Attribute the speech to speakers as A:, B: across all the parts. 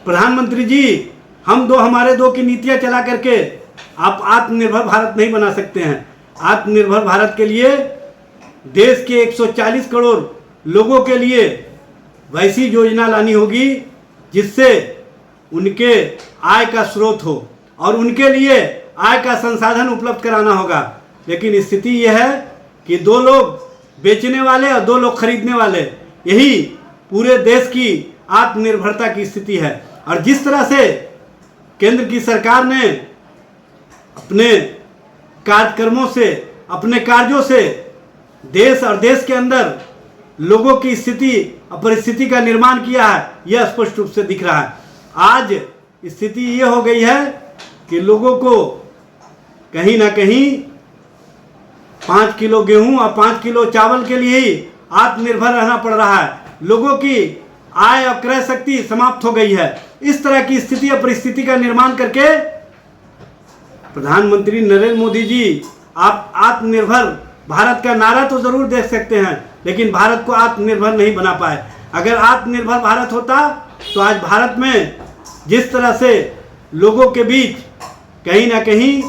A: प्रधानमंत्री जी, हमारे दो की नीतियां चला करके आप आत्मनिर्भर भारत नहीं बना सकते हैं। आत्मनिर्भर भारत के लिए देश के 140 करोड़ लोगों के लिए वैसी योजना लानी होगी जिससे उनके आय का स्रोत हो और उनके लिए आय का संसाधन उपलब्ध कराना होगा। लेकिन स्थिति यह है कि दो लोग बेचने वाले और दो लोग खरीदने वाले, यही पूरे देश की आत्मनिर्भरता की स्थिति है। और जिस तरह से केंद्र की सरकार ने अपने कार्यक्रमों से, अपने कार्यों से देश और देश के अंदर लोगों की स्थिति और परिस्थिति का निर्माण किया है, यह स्पष्ट रूप से दिख रहा है। आज स्थिति ये हो गई है कि लोगों को कहीं ना कहीं 5 किलो गेहूं और 5 किलो चावल के लिए ही आत्मनिर्भर रहना पड़ रहा है। लोगों की आय और क्रय शक्ति समाप्त हो गई है। इस तरह की स्थिति और परिस्थिति का निर्माण करके प्रधानमंत्री नरेंद्र मोदी जी, आप आत्मनिर्भर भारत का नारा तो जरूर दे सकते हैं, लेकिन भारत को आत्मनिर्भर नहीं बना पाए। अगर आत्मनिर्भर भारत होता तो आज भारत में जिस तरह से लोगों के बीच कहीं ना कहीं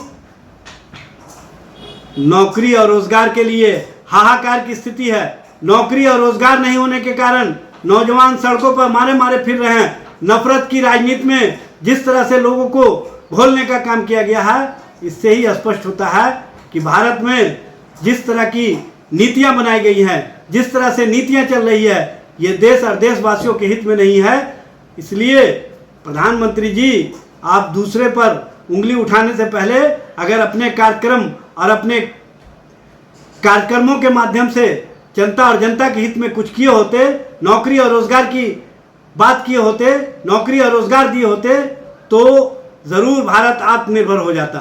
A: नौकरी और रोजगार के लिए हाहाकार की स्थिति है, नौकरी और रोजगार नहीं होने के कारण नौजवान सड़कों पर मारे मारे फिर रहे हैं। नफरत की राजनीति में जिस तरह से लोगों को घोलने का काम किया गया है, इससे ही स्पष्ट होता है कि भारत में जिस तरह की नीतियां बनाई गई हैं, जिस तरह से नीतियां चल रही है, ये देश और देशवासियों के हित में नहीं है। इसलिए प्रधानमंत्री जी, आप दूसरे पर उंगली उठाने से पहले अगर अपने कार्यक्रम और अपने कार्यक्रमों के माध्यम से जनता और जनता के हित में कुछ किए होते, नौकरी और रोजगार की बात किए होते, नौकरी और रोजगार दिए होते, तो जरूर भारत आत्मनिर्भर हो जाता।